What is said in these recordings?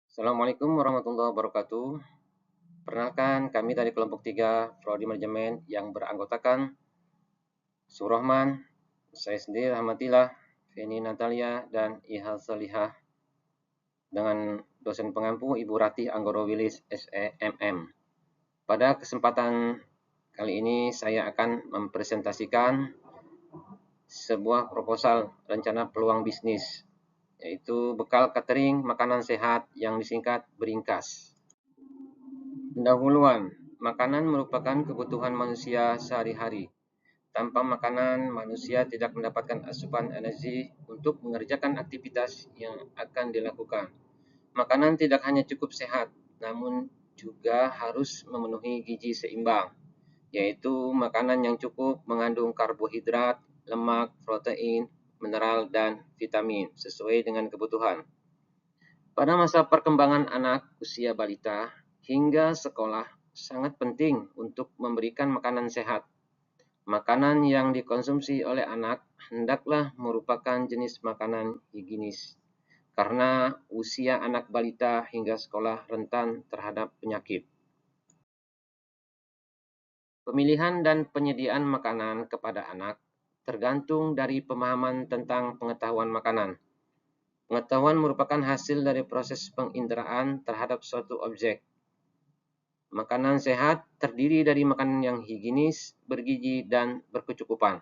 Assalamualaikum warahmatullahi wabarakatuh. Perkenalkan, kami dari kelompok 3 Prodi Manajemen yang beranggotakan Surahman, saya sendiri Rahmatillah, Feni Natalia, dan Ihal Salihah dengan dosen pengampu Ibu Ratih Anggoro Wilis SEMM. Pada kesempatan kali ini saya akan mempresentasikan sebuah proposal rencana peluang bisnis, yaitu bekal catering makanan sehat yang disingkat Beringkas. Pendahuluan, makanan merupakan kebutuhan manusia sehari-hari. Tanpa makanan, manusia tidak mendapatkan asupan energi untuk mengerjakan aktivitas yang akan dilakukan. Makanan tidak hanya cukup sehat, namun juga harus memenuhi gizi seimbang, yaitu makanan yang cukup mengandung karbohidrat, lemak, protein, mineral, dan vitamin sesuai dengan kebutuhan. Pada masa perkembangan anak usia balita hingga sekolah, sangat penting untuk memberikan makanan sehat. Makanan yang dikonsumsi oleh anak hendaklah merupakan jenis makanan higienis, karena usia anak balita hingga sekolah rentan terhadap penyakit. Pemilihan dan penyediaan makanan kepada anak tergantung dari pemahaman tentang pengetahuan makanan. Pengetahuan merupakan hasil dari proses penginderaan terhadap suatu objek. Makanan sehat terdiri dari makanan yang higienis, bergizi, dan berkecukupan.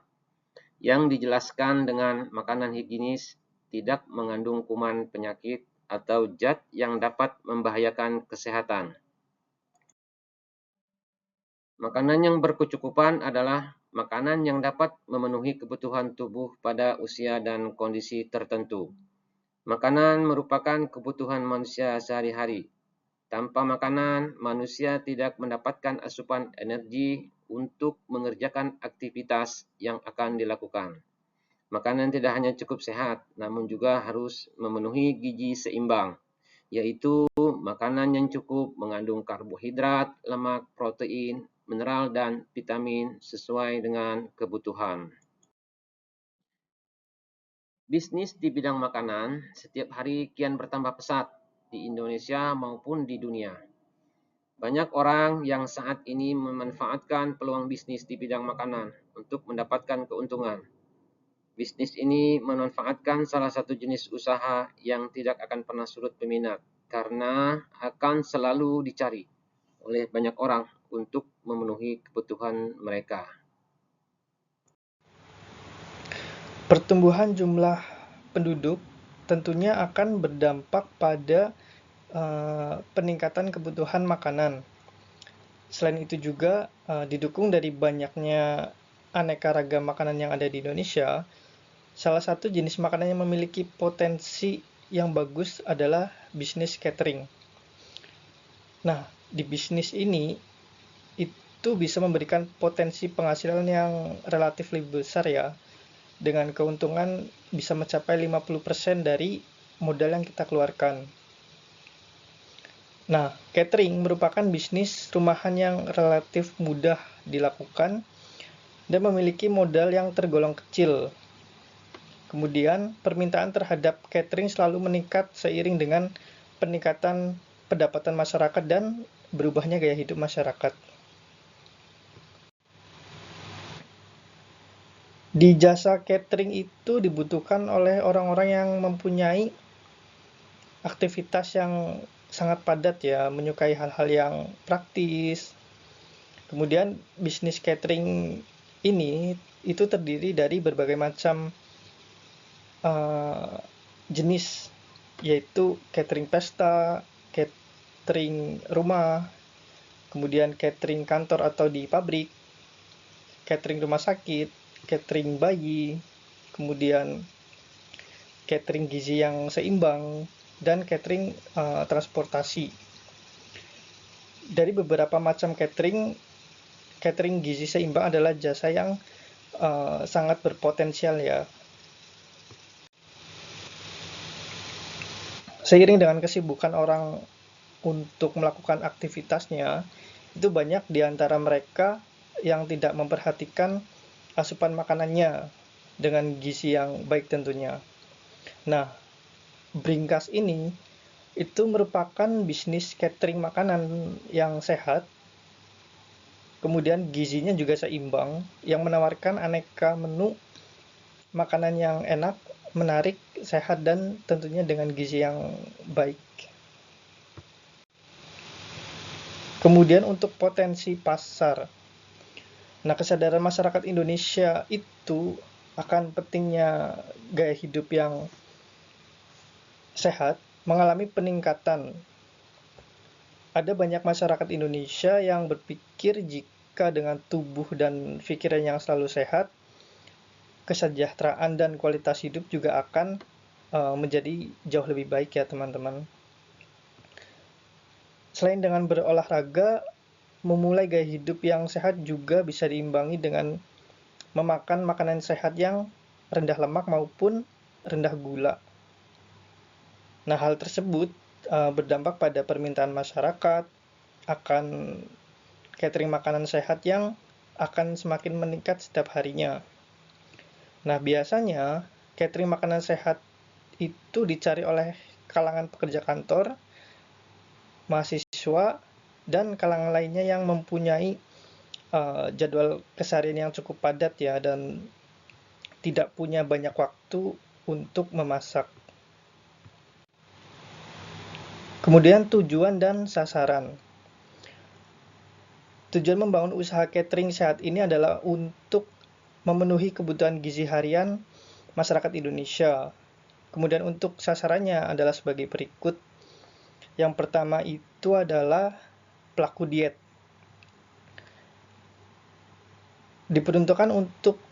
Yang dijelaskan dengan makanan higienis tidak mengandung kuman penyakit atau zat yang dapat membahayakan kesehatan. Makanan yang berkecukupan adalah makanan yang dapat memenuhi kebutuhan tubuh pada usia dan kondisi tertentu. Makanan merupakan kebutuhan manusia sehari-hari. Tanpa makanan, manusia tidak mendapatkan asupan energi untuk mengerjakan aktivitas yang akan dilakukan. Makanan tidak hanya cukup sehat, namun juga harus memenuhi gizi seimbang, yaitu makanan yang cukup mengandung karbohidrat, lemak, protein, mineral, dan vitamin sesuai dengan kebutuhan. Bisnis di bidang makanan setiap hari kian bertambah pesat di Indonesia maupun di dunia. Banyak orang yang saat ini memanfaatkan peluang bisnis di bidang makanan untuk mendapatkan keuntungan. Bisnis ini memanfaatkan salah satu jenis usaha yang tidak akan pernah surut peminat karena akan selalu dicari oleh banyak orang untuk memenuhi kebutuhan mereka. Pertumbuhan jumlah penduduk tentunya akan berdampak pada peningkatan kebutuhan makanan. Selain itu juga didukung dari banyaknya aneka ragam makanan yang ada di Indonesia. Salah satu jenis makanan yang memiliki potensi yang bagus adalah bisnis catering. Nah, di bisnis ini itu bisa memberikan potensi penghasilan yang relatif lebih besar ya, dengan keuntungan bisa mencapai 50% dari modal yang kita keluarkan. Nah, catering merupakan bisnis rumahan yang relatif mudah dilakukan dan memiliki modal yang tergolong kecil. Kemudian, permintaan terhadap catering selalu meningkat seiring dengan peningkatan pendapatan masyarakat dan berubahnya gaya hidup masyarakat. Di jasa catering itu dibutuhkan oleh orang-orang yang mempunyai aktivitas yang sangat padat ya, menyukai hal-hal yang praktis. Kemudian bisnis catering ini itu terdiri dari berbagai macam jenis, yaitu catering pesta, catering rumah, kemudian catering kantor atau di pabrik, catering rumah sakit, catering bayi, kemudian catering gizi yang seimbang, dan catering transportasi. Dari beberapa macam catering gizi seimbang adalah jasa yang sangat berpotensial ya. Seiring dengan kesibukan orang untuk melakukan aktivitasnya, itu banyak di antara mereka yang tidak memperhatikan asupan makanannya dengan gizi yang baik tentunya. Nah, Beringkas ini itu merupakan bisnis catering makanan yang sehat, kemudian gizinya juga seimbang, yang menawarkan aneka menu makanan yang enak, menarik, sehat, dan tentunya dengan gizi yang baik. Kemudian untuk potensi pasar. Nah, kesadaran masyarakat Indonesia itu akan pentingnya gaya hidup yang sehat mengalami peningkatan. Ada banyak masyarakat Indonesia yang berpikir jika dengan tubuh dan pikiran yang selalu sehat, kesejahteraan dan kualitas hidup juga akan menjadi jauh lebih baik ya teman-teman. Selain dengan berolahraga, memulai gaya hidup yang sehat juga bisa diimbangi dengan memakan makanan sehat yang rendah lemak maupun rendah gula. Nah, hal tersebut berdampak pada permintaan masyarakat akan catering makanan sehat yang akan semakin meningkat setiap harinya. Nah, biasanya catering makanan sehat itu dicari oleh kalangan pekerja kantor, mahasiswa, dan kalangan lainnya yang mempunyai jadwal keseharian yang cukup padat ya, dan tidak punya banyak waktu untuk memasak. Kemudian tujuan dan sasaran. Tujuan membangun usaha catering sehat ini adalah untuk memenuhi kebutuhan gizi harian masyarakat Indonesia. Kemudian untuk sasarannya adalah sebagai berikut. Yang pertama itu adalah pelaku diet. Diperuntukkan untuk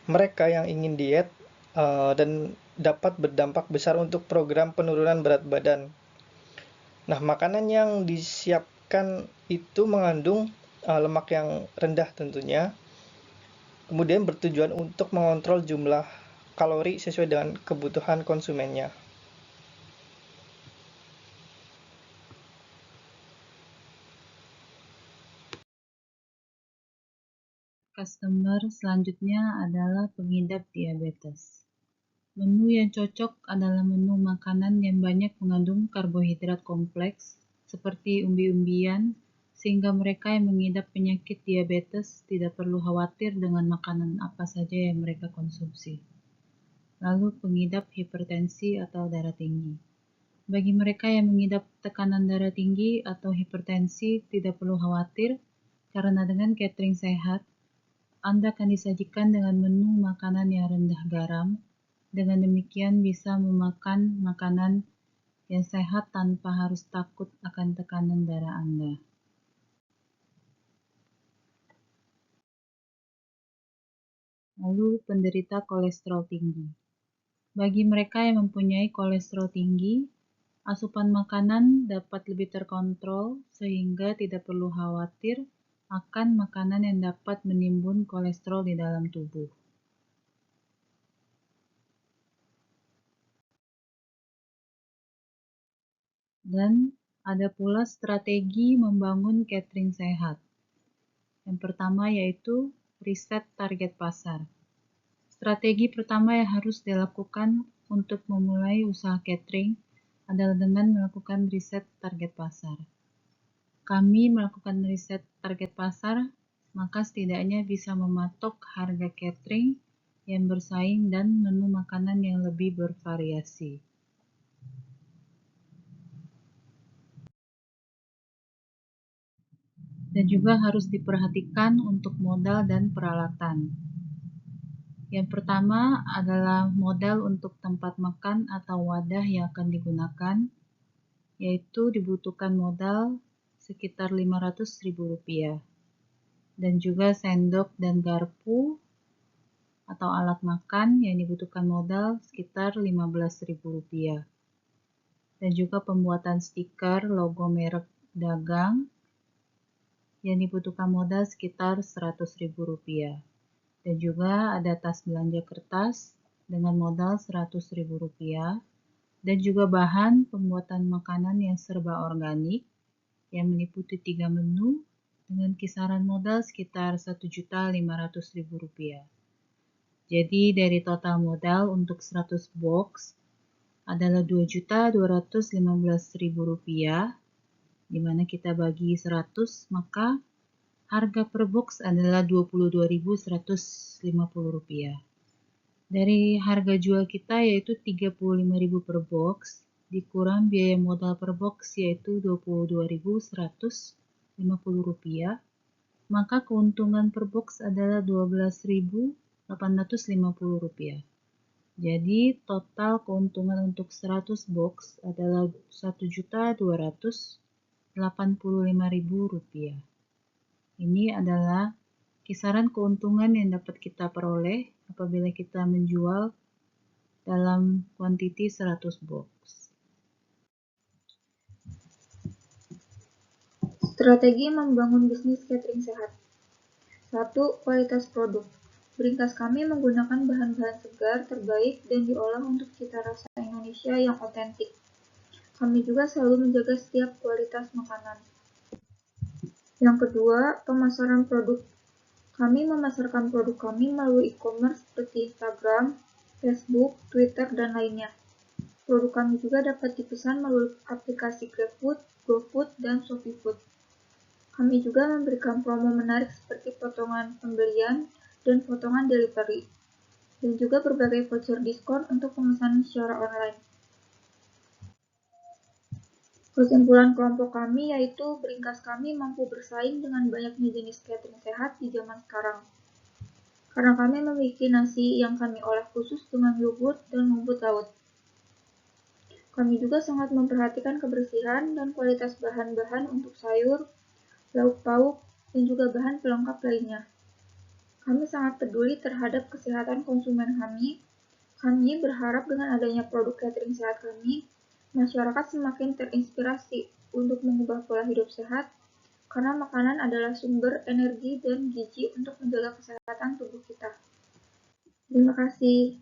mereka yang ingin diet dan dapat berdampak besar untuk program penurunan berat badan. Nah, makanan yang disiapkan itu mengandung lemak yang rendah tentunya. Kemudian bertujuan untuk mengontrol jumlah kalori sesuai dengan kebutuhan konsumennya. Customer selanjutnya adalah pengidap diabetes. Menu yang cocok adalah menu makanan yang banyak mengandung karbohidrat kompleks, seperti umbi-umbian, sehingga mereka yang mengidap penyakit diabetes tidak perlu khawatir dengan makanan apa saja yang mereka konsumsi. Lalu pengidap hipertensi atau darah tinggi. Bagi mereka yang mengidap tekanan darah tinggi atau hipertensi tidak perlu khawatir, karena dengan catering sehat, Anda akan disajikan dengan menu makanan yang rendah garam. Dengan demikian bisa memakan makanan yang sehat tanpa harus takut akan tekanan darah Anda. Lalu penderita kolesterol tinggi. Bagi mereka yang mempunyai kolesterol tinggi, asupan makanan dapat lebih terkontrol sehingga tidak perlu khawatir akan makanan yang dapat menimbun kolesterol di dalam tubuh. Dan ada pula strategi membangun catering sehat. Yang pertama yaitu riset target pasar. Strategi pertama yang harus dilakukan untuk memulai usaha catering adalah dengan melakukan riset target pasar. Kami melakukan riset target pasar, maka setidaknya bisa mematok harga catering yang bersaing dan menu makanan yang lebih bervariasi. Dan juga harus diperhatikan untuk modal dan peralatan. Yang pertama adalah modal untuk tempat makan atau wadah yang akan digunakan, yaitu dibutuhkan modal sekitar Rp500.000, dan juga sendok dan garpu atau alat makan yang dibutuhkan modal sekitar Rp15.000, dan juga pembuatan stiker logo merek dagang yang dibutuhkan modal sekitar Rp100.000. Dan juga ada tas belanja kertas dengan modal Rp100.000, dan juga bahan pembuatan makanan yang serba organik yang meliputi 3 menu dengan kisaran modal sekitar Rp1.500.000. Jadi dari total modal untuk 100 box adalah Rp2.215.000, di mana kita bagi 100, maka harga per box adalah Rp22.150. Dari harga jual kita yaitu Rp35.000 per box, dikurang biaya modal per box yaitu Rp22.150, maka keuntungan per box adalah Rp12.850. Jadi total keuntungan untuk 100 box adalah Rp1.285.000. Ini adalah kisaran keuntungan yang dapat kita peroleh apabila kita menjual dalam kuantiti 100 box. Strategi membangun bisnis catering sehat. 1. Kualitas produk. Bringkas kami menggunakan bahan-bahan segar, terbaik, dan diolah untuk cita rasa Indonesia yang otentik. Kami juga selalu menjaga setiap kualitas makanan. Yang kedua, pemasaran produk. Kami memasarkan produk kami melalui e-commerce seperti Instagram, Facebook, Twitter, dan lainnya. Produk kami juga dapat dipesan melalui aplikasi GrabFood, GoFood, dan ShopeeFood. Kami juga memberikan promo menarik seperti potongan pembelian dan potongan delivery, dan juga berbagai voucher diskon untuk pemesanan secara online. Kesimpulan kelompok kami yaitu Bringkas kami mampu bersaing dengan banyaknya jenis catering sehat di zaman sekarang. Karena kami memiliki nasi yang kami olah khusus dengan yogurt dan rumput laut. Kami juga sangat memperhatikan kebersihan dan kualitas bahan-bahan untuk sayur, lauk pauk, dan juga bahan pelengkap lainnya. Kami sangat peduli terhadap kesehatan konsumen kami. Kami berharap dengan adanya produk catering sehat kami, masyarakat semakin terinspirasi untuk mengubah pola hidup sehat, karena makanan adalah sumber energi dan gizi untuk menjaga kesehatan tubuh kita. Terima kasih.